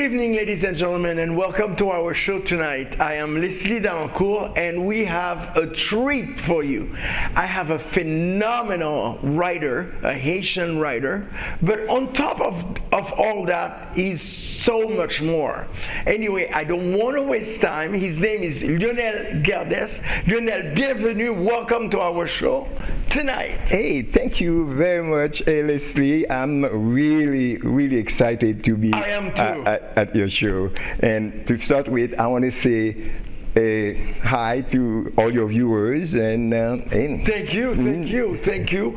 Good evening, ladies and gentlemen, and welcome to our show tonight. I am Dalencour, and we have a treat for you. I have a phenomenal writer, a Haitian writer, but on top of all that is so much more. Anyway, I don't want to waste time. His name is Lionel Guerdes. Lionel, bienvenue. Welcome to our show tonight. Hey, thank you very much, Leslie. I'm really excited to be at your show. And to start with, I want to say hi to all your viewers and thank you.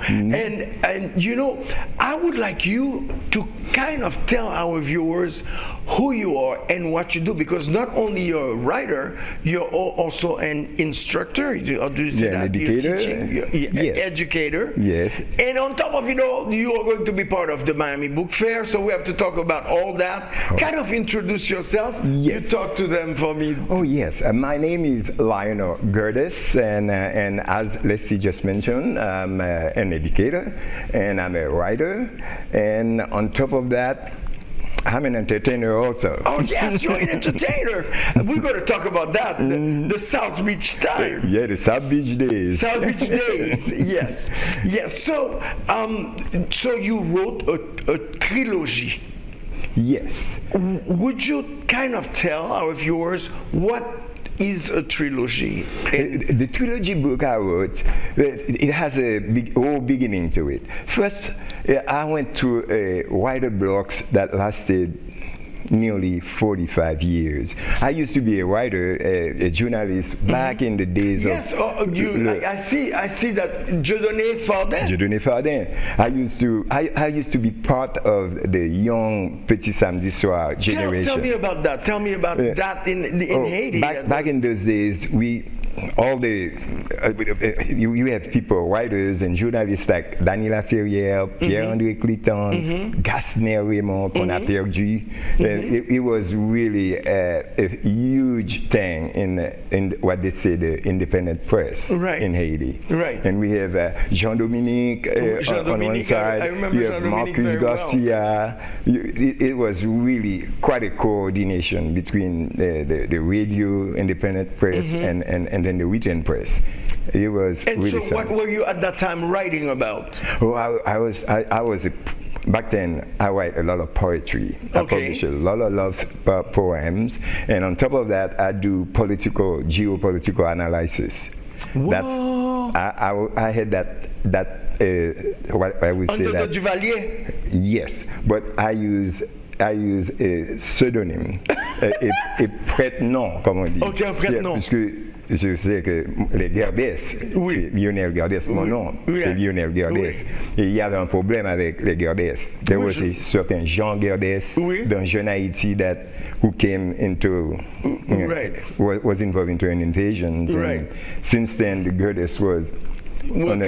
And you know, I would like you to kind of tell our viewers who you are and what you do, because not only you're a writer, you're also an instructor, or do you say that? An educator. You're Yes. Educator. Yes. And on top of it all, you are going to be part of the Miami Book Fair, so we have to talk about all that. Kind of introduce yourself. Yes. You talk to them for me. Oh yes, my name is Lionel Guerdes, and as Leslie just mentioned, I'm an educator and I'm a writer, and on top of that, I'm an entertainer also. Oh yes, you're an entertainer. We're going to talk about that. The South Beach time. Yeah, the South Beach days. South Beach days. Yes. Yes. So, so you wrote a trilogy. Yes. Would you kind of tell our viewers what is a trilogy? The trilogy book I wrote, it has a whole beginning to it. First, I went through writer blocks that lasted nearly 45 years. I used to be a writer, a journalist back in the days yes, of... I see that Dieudonné Fardin. Dieudonné Fardin. I used to be part of the young Petit Samedi Soir generation. Tell me about that. Tell me about that in Haiti. Back in those days, you have people, writers and journalists like Daniela Ferrière, Pierre-André Cliton, Gasner Raymond, qu'on a perdu. It was really a huge thing in what they say the independent press in Haiti. Right. And we have Jean-Dominique on one side. I remember you have Marcus Garcia. It was really quite a coordination between the radio independent press and then the written press. It was and really so something. What were you at that time writing about? Oh, I was back then I write a lot of poetry. I publish a lot of love poems, and on top of that I do geopolitical analysis. Whoa. I had that what I would Under say that the Duvalier? Yes, but I use a pseudonyme, a prête-nom, comme on dit. Ok, un prête-nom. Je sais que les Guerdes, c'est Lionel Guerdes, mon nom, c'est Lionel Guerdes. Et il y avait un problème avec les Guerdes. There was a certain Jean Guerdes dans Jeune Haïti who came into, was involved into an invasion. And since then, the Guerdes was on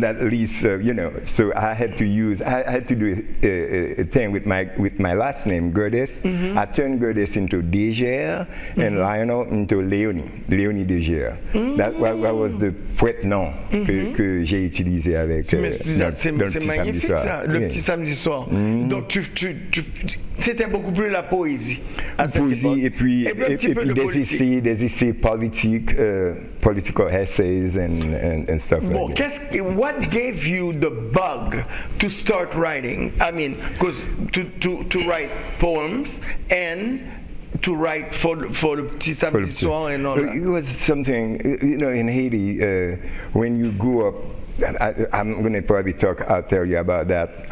that list, you know. So I had to do a thing with my last name, Guerdes. I turned Guerdes into Dégère and Lionel into Léonie Dégère. That was the prête-nom que j'ai utilisé avec c'est magnifique ça, le Petit Samedi Soir. Donc c'était beaucoup plus la poésie à cette époque. Et puis des essais politiques. Political essays and stuff like that. What gave you the bug to start writing? I mean, because to write poems and to write for the Petit Samedi Soir and all that. It was something, you know, in Haiti, when you grew up, I'm going to probably tell you about that.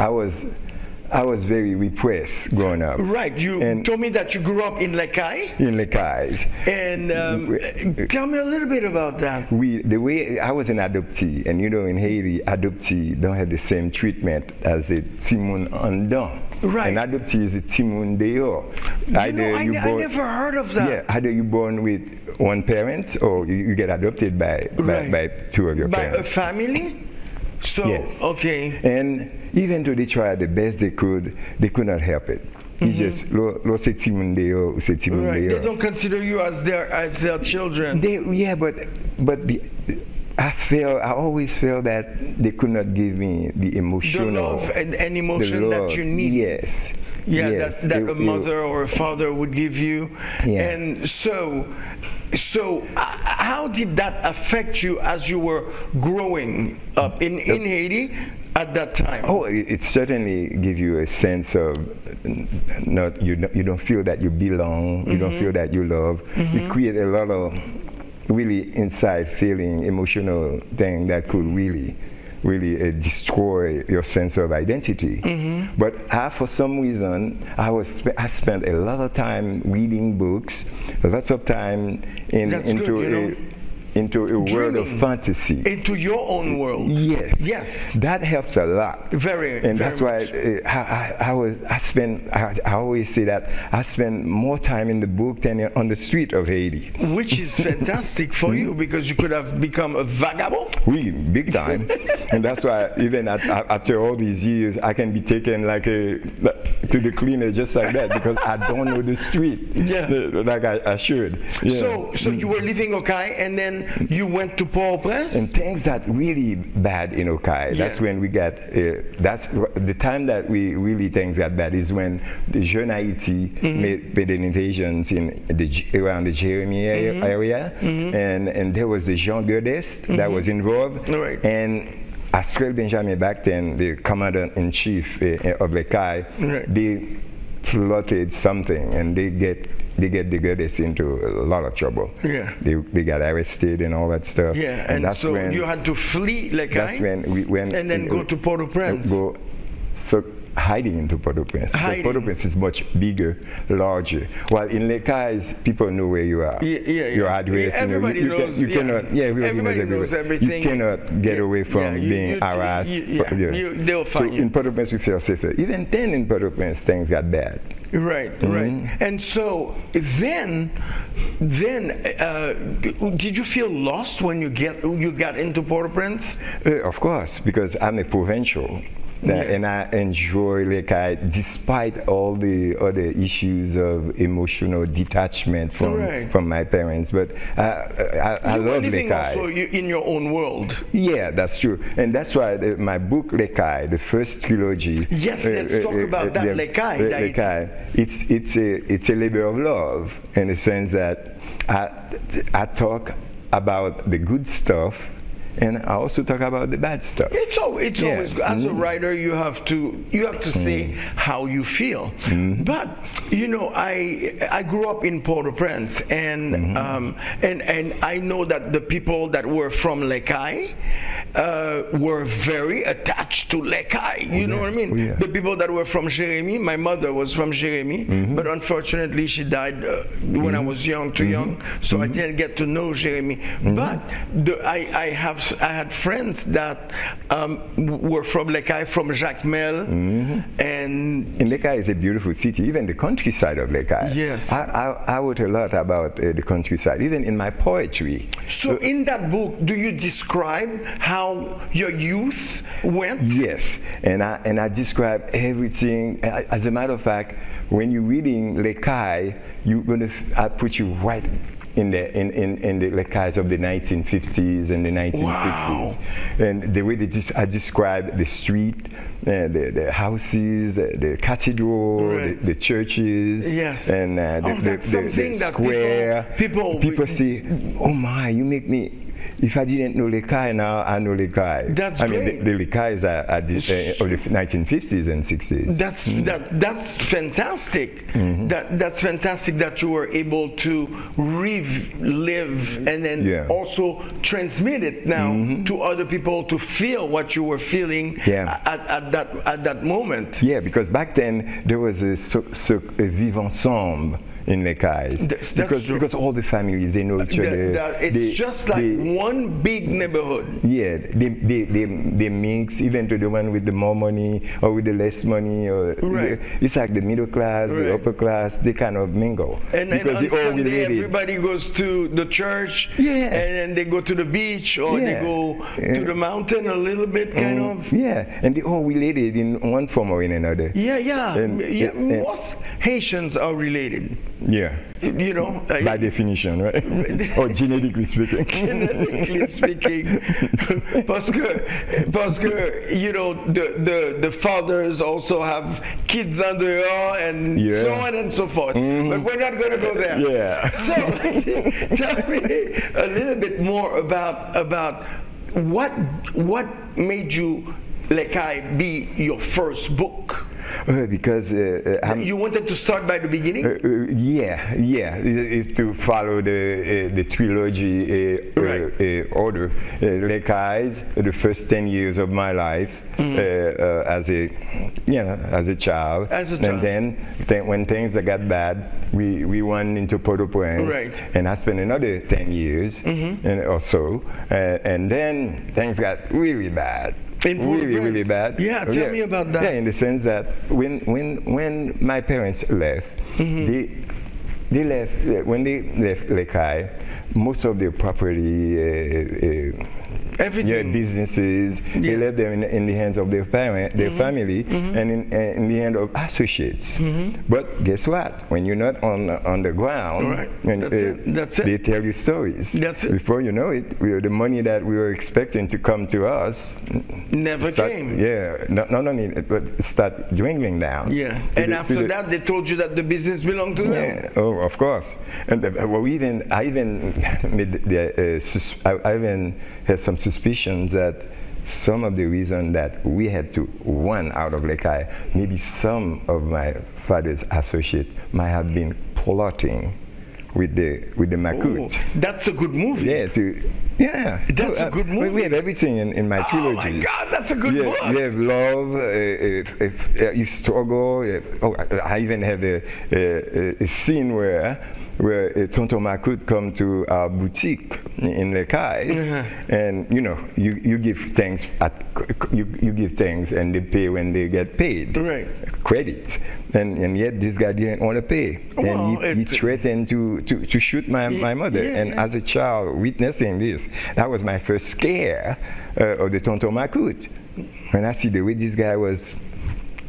I was very repressed growing up. Right. You told me that you grew up in Lekai. In Lekai. And tell me a little bit about that. The way I was an adoptee, and you know, in Haiti, adoptee don't have the same treatment as the Timoun Andan. Right. An adoptee is a Timoun Deo. I never heard of that. Yeah. Either you born with one parent, or you get adopted by two of your parents. By a family. So yes. Okay. And even though they tried the best they could not help it. It's just c'est Timoun Deo, c'est Timoun Deo. They don't consider you as their children. But I always felt that they could not give me the emotional, the love and emotion that you need. Yes. Yeah, yes. that a mother or a father would give you. Yeah. And so how did that affect you as you were growing up in Haiti at that time? Oh, it certainly gives you a sense of you don't feel that you belong, you don't feel that you love. It creates a lot of really inside feeling, emotional thing that could really destroy your sense of identity. But for some reason, I spent a lot of time reading books, lots of time into a world of fantasy. Into your own world. Yes. Yes. That helps a lot. And that's why I always say that I spend more time in the book than on the street of Haiti. Which is fantastic for you, because you could have become a vagabond. Oui, big time. And that's why even after all these years, I can be taken to the cleaner just like that, because I don't know the street like I should. Yeah. So you were living okay, and then you went to Port-au-Prince? And things got really bad in Okai. That's when we got, that's the time that things got bad is when the Jeune Haiti made an invasions around the Jeremy area, and there was the Guerdes that was involved. Right. And Askel Benjamin back then, the commander-in-chief of Lekai, they plotted something, and they get the Guerdes into a lot of trouble. Yeah. They got arrested and all that stuff. Yeah, and that's so when you had to flee Lekai. That's when we went and then go to Port-au-Prince. Hiding into Port-au-Prince. Port-au-Prince is much bigger, larger. While in Lekais, people know where you are. Your address. Everybody knows. Everybody knows everything. You cannot get away from being harassed. They'll find you. In Port-au-Prince, we feel safer. Even then, in Port-au-Prince, things got bad. Right. And so then, did you feel lost when you got into Port-au-Prince? Of course, because I'm a provincial. And I enjoy Lekai despite all the other issues of emotional detachment from my parents. But I love living Lekai. Also in your own world. Yeah, that's true. And that's why my book Lekai, the first trilogy. Yes, let's talk about that Lekai. It's a labor of love in the sense that I talk about the good stuff, and I also talk about the bad stuff. It's always as a writer, you have to say how you feel. But you know, I grew up in Port-au-Prince, and I know that the people that were from Lekai were very attached to Lekai. You know what I mean? The people that were from Jeremy, my mother was from Jeremy, but unfortunately she died when I was too young, so I didn't get to know Jeremy. But I had friends that were from Lekai, from Jacmel, and Lekai is a beautiful city. Even the countryside of Lekai. Yes, I wrote a lot about the countryside, even in my poetry. So in that book, do you describe how your youth went? Yes, and I describe everything. As a matter of fact, when you're reading Lekai, I put you right in the Lekais of the 1950s and the 1960s. Wow. And the way I describe the street, the houses, the cathedral, the churches, and the square. People say, oh my, you make me. If I didn't know Lekai, now I know Lekai. That's great. The Lekais of the 1950s and 60s. That's fantastic. That's fantastic that you were able to relive and then also transmit it now to other people to feel what you were feeling at that moment. Yeah, because back then there was a vivre ensemble in Lekais, because all the families, they know each other. It's just like one big neighborhood. Yeah, they mix, even to the one with the more money or with the less money. It's like the middle class, the upper class, they kind of mingle. And on Sunday, everybody goes to the church, and then they go to the beach, or they go to the mountain a little bit, kind of. Yeah, and they all related in one form or in another. Most Haitians are related. Yeah. You know, by definition, right? Or genetically speaking. Genetically speaking, parce que you know the fathers also have kids en dehors and so on and so forth. But we're not going to go there. Yeah. So tell me a little bit more about what made you Lekai be your first book? Because you wanted to start by the beginning. Yeah. It's to follow the trilogy order. Lekai's the first 10 years of my life as a child. And then when things got bad, we went into Port-au-Prince, right. And I spent another 10 years or so, and then things got really bad. Really bad. Yeah, tell me about that. Yeah, in the sense that when my parents left, they left when they left Lekai, most of their property, everything, businesses, they left them in the hands of their family, and in the hand of associates. But guess what? When you're not on the ground, that's it. They tell you stories. That's it. Before you know it, the money that we were expecting to come to us never came. Yeah, not only but start dwindling down. Yeah, and after that, they told you that the business belonged to them. Yeah. Oh, of course. And I even had some suspicions that some of the reason that we had to run out of Lekai, maybe some of my father's associates might have been plotting with the Makut. Oh, that's a good movie. Yeah, that's a good movie. We have everything in my trilogy. Oh my God, that's a good book. You have love, you struggle. I even have a scene where Tonton Makut come to our boutique in Lekai, and you give things you give things, and they pay when they get paid. Right. Credits, and yet this guy didn't want to pay, and he threatened to shoot my mother. And as a child, witnessing this, that was my first scare of the Tonton Makut. When I see the way this guy was.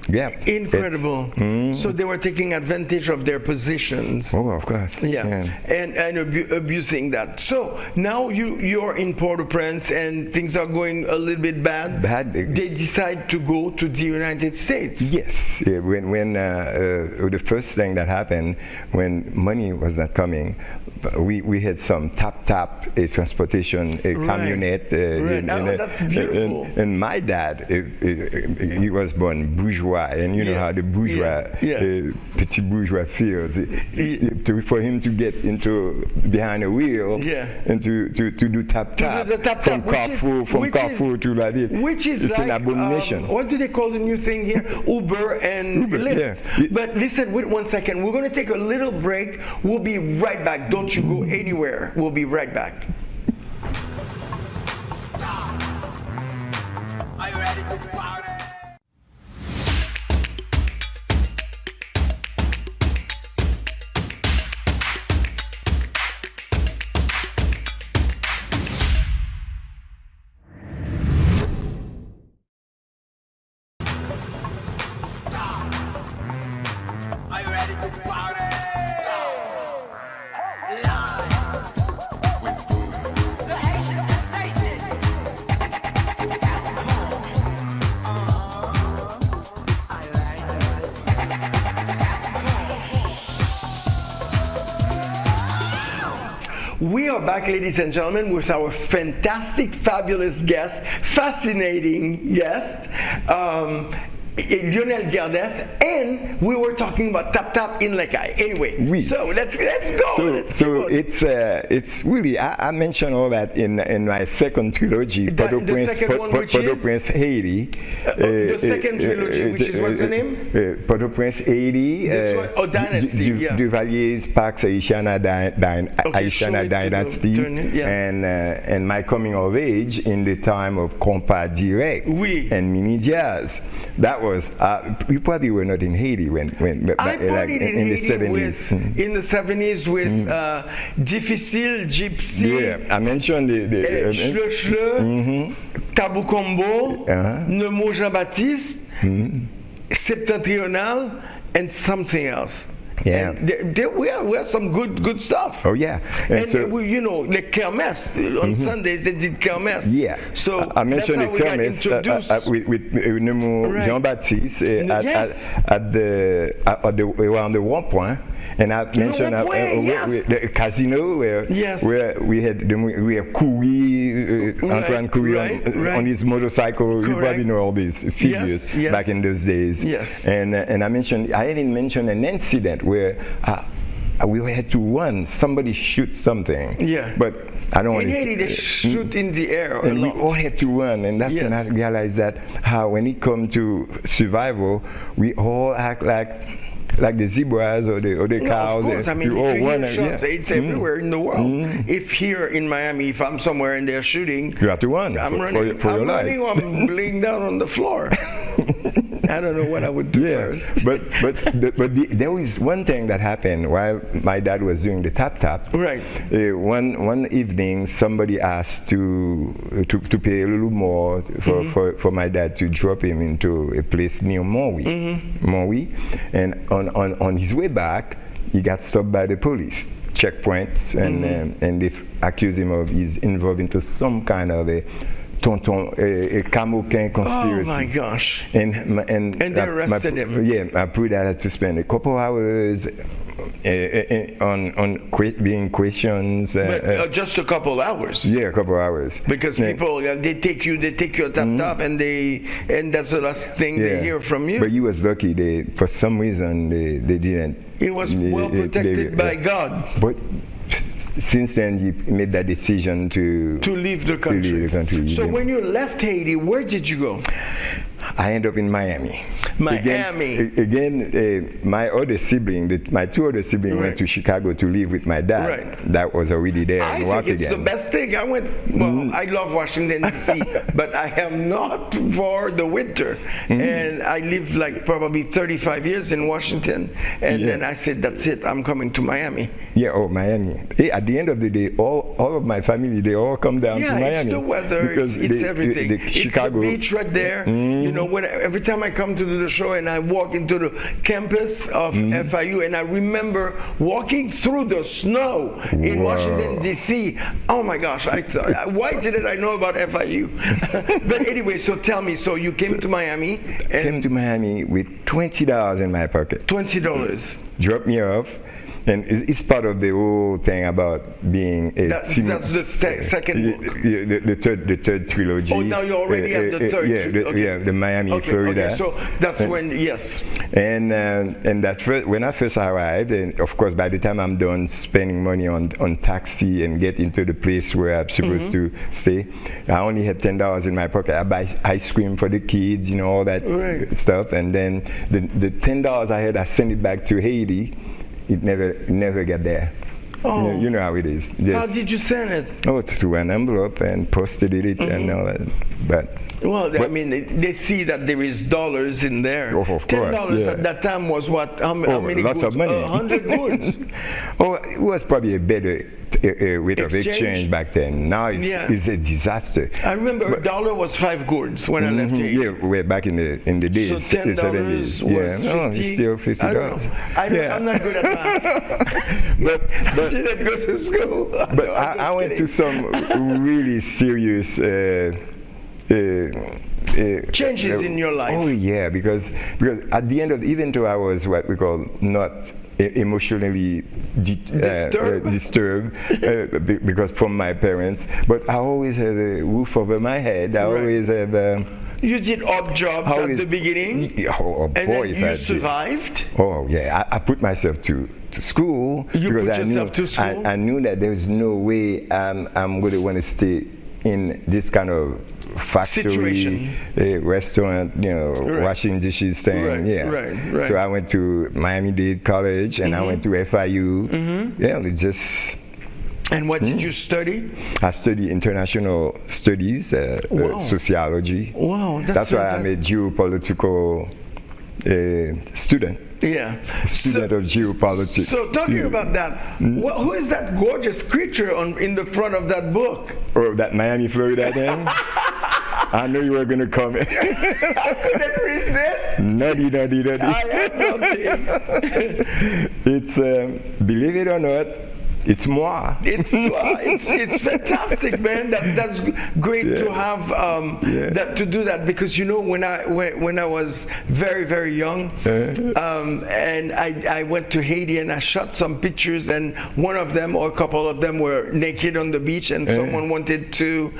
Yeah, incredible. So they were taking advantage of their positions. Oh, of course. And abusing that. So now you're in Port-au-Prince and things are going a little bit bad. They decide to go to the United States. Yes. When the first thing that happened when money was not coming, we had some tap transportation, a camionette. That's beautiful. And my dad, he was born bourgeois, and you know how the bourgeois, petit bourgeois feels. For him to get behind a wheel and to do tap from Carrefour to La Ville, which is it's an abomination. What do they call the new thing here? Uber and Lyft. But listen, wait 1 second. We're going to take a little break. We'll be right back. Don't you go anywhere. We'll be right back. Are you ready to party? Are you ready to party? We are back, ladies and gentlemen, with our fantastic, fabulous guest, fascinating guest, Lionel Guerdes, and we were talking about tap in Lekai. Anyway, so let's go. So it's really I mentioned all that in my second trilogy, Port-au-Prince, Haiti. The second trilogy, which is what's the name? Port-au-Prince, Haiti. Dynasty. Duvalier's Pax Haitiana Dynasty, and my coming of age in the time of Compas Direct and Mini Jazz. That was you probably were not in Haiti when I partied in the 70s. In the 70s with Difficile, Gypsy. Yeah, I mentioned the Chercher, Tabou Combo, Nemo Jean-Baptiste, Septentrional, and something else. Yeah. And we have some good stuff. Oh yeah. And so, you know, like kermesse on Sundays they did kermesse. Yeah. So I mentioned the that's how we got kermesse introduced. with Right. Jean-Baptiste Yes. at the around the one point. And I mentioned yes. the casino where we had Coury, Antoine Coury on his motorcycle. Correct. You probably know all these figures back in those days. Yes. And I didn't mention an incident where we had to run. Somebody shoot something. Yeah. But I don't want in to. Haiti, they shoot in the air a And lot. we all had to run, and that's when I realized that how when it comes to survival, we all act like the zebras or the cows. Of course, I mean, you all if you run, hear shots, it's everywhere in the world. If here in Miami, if I'm somewhere and they're shooting, you have to run. I'm for running. your I'm life. running. I'm laying down on the floor. I don't know what I would do first. but there was one thing that happened while my dad was doing the tap. Right. One evening, somebody asked to pay a little more for my dad to drop him into a place near Maui, and on his way back, he got stopped by the police checkpoints, and they accused him of he's involved into some kind of a Camoquin conspiracy. Oh my gosh! And they arrested him. Yeah, my brother had to spend a couple hours on being questions. But just a couple hours. Yeah, a couple hours. Because people they take your top, and that's the last thing they hear from you. But he was lucky. For some reason they didn't. He was well protected by God. But since then, he made that decision to leave the country. So when you left Haiti, where did you go? I ended up in Miami. Miami. Again, my other sibling, my two other siblings went to Chicago to live with my dad. Right. That was already there. I think it's the best thing. I went, I love Washington, D.C., but I am not for the winter. And I lived like probably 35 years in Washington. And then I said, that's it, I'm coming to Miami. Yeah, Miami. Hey, at the end of the day, all of my family, they all come down to Miami. Yeah, it's the weather, it's everything. Chicago. It's the beach right there. You know, every time I come to do the show and I walk into the campus of FIU, and I remember walking through the snow in Washington, D.C. Oh my gosh, why didn't I know about FIU? But anyway, so tell me, so you came to Miami. And came to Miami with $20 in my pocket. $20. Dropped me off. And it's part of the whole thing about being a that's the second book. The third trilogy. Oh, now you already have the third. Yeah, the Miami, Florida. Okay, so that's when, yes. And when I first arrived, and of course by the time I'm done spending money on taxi and get into the place where I'm supposed to stay, I only had $10 in my pocket. I buy ice cream for the kids, you know, all that stuff. And then the $10 I had, I sent it back to Haiti. It never got there. Oh. You know how it is. How did you send it? Oh, to an envelope and posted it and all that. But I mean, they see that there is dollars in there. Oh, of course, $10 at that time was what? How many lots goods? of money. 100 goods. Oh, it was probably a better rate of exchange back then. Now it's a disaster. I remember a dollar was 5 gourds when I left Haiti. Yeah, we're back in the days. So $10 was 50. It's still $50. I'm not good at math. but I didn't go to school. But I went to some really serious changes in your life. Oh yeah, because at the end of, even though I was what we call not emotionally disturbed because from my parents, but I always had a roof over my head. I always have. You did odd jobs at the beginning, and then you survived. Oh yeah, I put myself to school because I knew that there was no way I'm going to want to stay in this kind of factory, restaurant, you know, washing dishes thing. Right. So I went to Miami-Dade College and I went to FIU. Yeah, it just. And what did you study? I studied international studies, sociology. Wow, that's why I'm a geopolitical student. Yeah. Student of geopolitics. So talking about that, who is that gorgeous creature in the front of that book? Oh, that Miami, Florida thing? I knew you were going to come. I couldn't resist. Nutty. I am naughty. It's, believe it or not, it's moi. It's fantastic, man. That's great to have that, to do that, because you know when I was very young, and I went to Haiti and I shot some pictures, and one of them or a couple of them were naked on the beach, and someone wanted to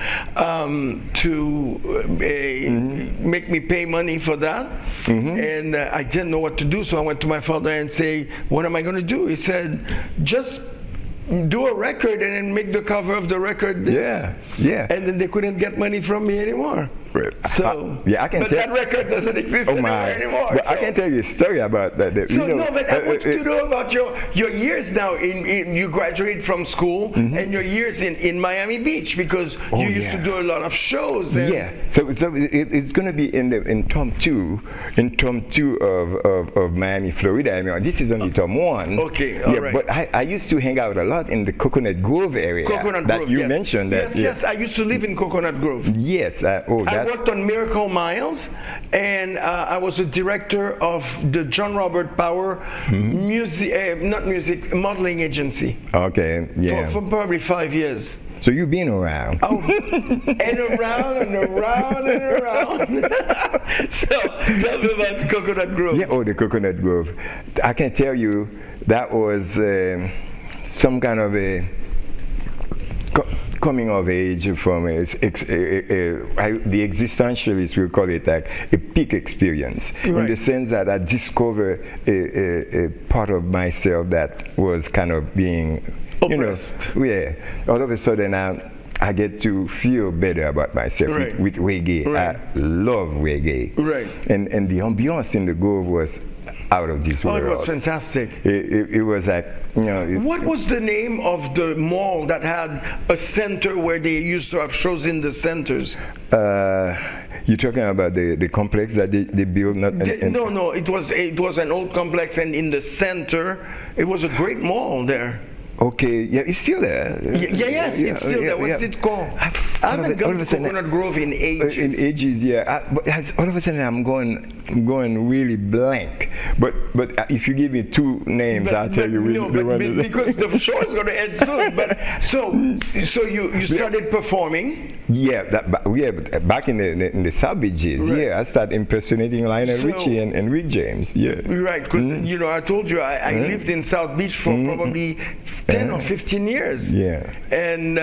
make me pay money for that, and I didn't know what to do, so I went to my father and say, "What am I going to do?" He said, "Just do a record and then make the cover of the record this." Yeah. And then they couldn't get money from me anymore. So, I can. But that record doesn't exist anymore. But so. I can tell you a story about that. So but I want you to know about your years now. You graduated from school and your years in Miami Beach, because you used to do a lot of shows. And So it's going to be in Tom 2, of Miami, Florida. I mean, this is only Tom 1. Okay, all right. But I used to hang out a lot in the Coconut Grove area. Coconut that Grove, you yes. mentioned that. Yes. I used to live in Coconut Grove. Yes. I worked on Miracle Miles, and I was a director of the John Robert Power modeling agency. Okay, yeah. For probably 5 years. So you've been around. Oh, and around. So tell me about Coconut Grove. Yeah, the Coconut Grove. I can tell you that was some kind of a coming of age from the existentialists will call it like a peak experience, in the sense that I discovered a part of myself that was kind of being oppressed. All of a sudden I get to feel better about myself with reggae. I love reggae. And the ambiance in the Grove was out of this world. It was fantastic. It was like, what was the name of the mall that had a center where they used to have shows in the centers? You're talking about the complex that they built? No, it was an old complex, and in the center, it was a great mall there. Okay, yeah, it's still there. Yes, it's still there. What's it called? I haven't gone to Coconut Grove in ages. But all of a sudden I'm going really blank. But if you give me two names, I'll tell you which one. Because the show is going to end soon. But so you started performing. Back in the South Beaches. Yeah, I started impersonating Lionel Richie and Rick James. Yeah. Right, because I told you I lived in South Beach for probably 10 or 15 years. Yeah. And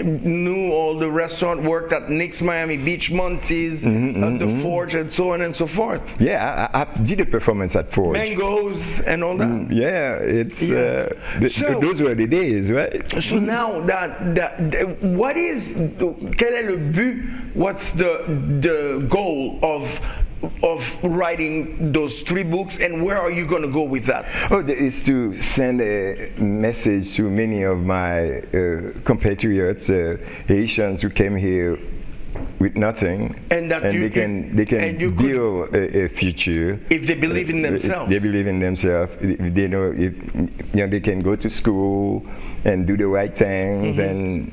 knew all the restaurant, worked at Nick's Miami Beach, Monty's, the Forge, and so on and so forth. Yeah, I did a performance at Forge. Mangoes and all that. Those were the days, right? So now what is, quel est le but? What's the goal of writing those 3 books, and where are you going to go with that? It's to send a message to many of my compatriots, Haitians who came here with nothing, and they can build a future if they believe in themselves. They believe in themselves. If they know, they can go to school and do the right things and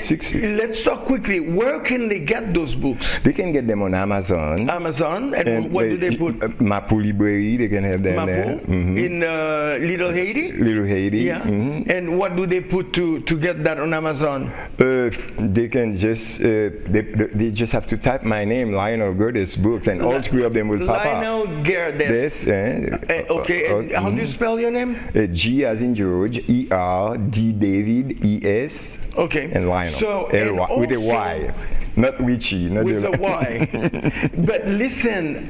succeed. Let's talk quickly. Where can they get those books? They can get them on Amazon. And what do they put? Mapu Librairie, they can have them there. In Little Haiti? Little Haiti. Yeah. And what do they put to get that on Amazon? They can just they just have to type my name, Lionel Guerdes Books, and all 3 of them will pop up. Lionel Guerdes. Okay. And how do you spell your name? G as in George, E-R, D David, E-S, and Lionel, L-Y, with a Y, not Richie. With a Y. But listen,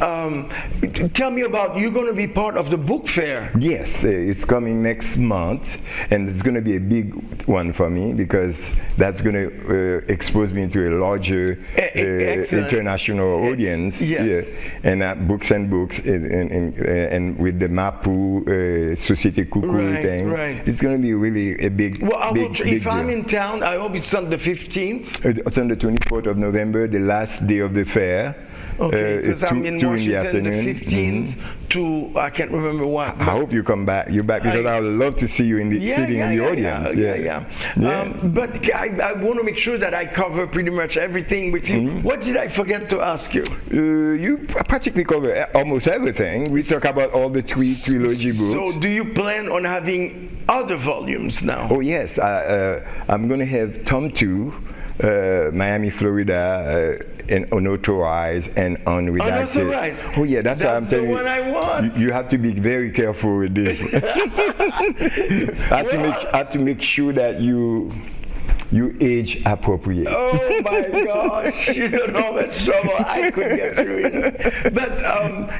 tell me about, you're going to be part of the book fair. Yes, it's coming next month, and it's going to be a big one for me, because that's going to expose me to a larger international audience. Yes. And books and and with the Mapu Société Coucou thing. It's going to be really a big, if I'm in town, I hope it's on the 15th. It's on the 24th of November, the last day of the fair. Okay, because I'm in 2 in the Washington the afternoon. 15th to, I can't remember what. I hope you come back. You're back because I would love to see you in the sitting in the audience. Yeah. But I want to make sure that I cover pretty much everything with you. What did I forget to ask you? You practically cover almost everything. We talk about all the trilogy books. So do you plan on having other volumes now? Oh yes, I'm going to have Tom 2, Miami, Florida, and unauthorized and unredacted. Unauthorized? Oh yeah, that's what I'm telling you. That's the one I want. You have to be very careful with this. I have to make sure that you age appropriate. Oh my gosh, you don't know how much trouble I could get through in. But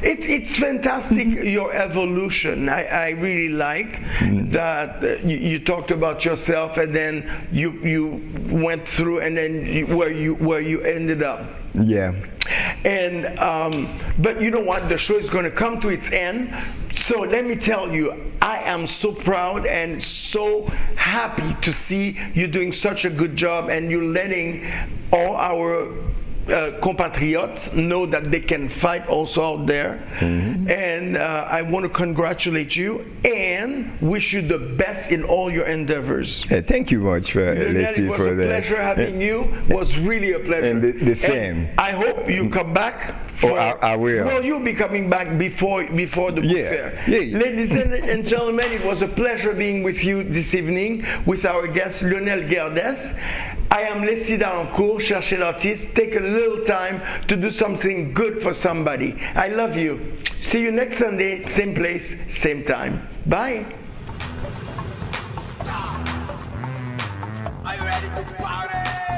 it's fantastic, your evolution. I really like that you talked about yourself and then you went through and then where you ended up. Yeah. And but you know what, the show is going to come to its end, so let me tell you, I am so proud and so happy to see you doing such a good job and you're letting all our compatriots know that they can fight also out there. And I want to congratulate you and wish you the best in all your endeavors. Thank you much for Lionel, it was a pleasure having you. It was really a pleasure. And the same. And I hope you come back. For, I will. Well, you'll be coming back before the book fair. Ladies and gentlemen, it was a pleasure being with you this evening with our guest Lionel Guerdes. I am Dalencour, Chercher l'artiste. Take a little time to do something good for somebody. I love you. See you next Sunday, same place, same time. Bye. Are you ready to party?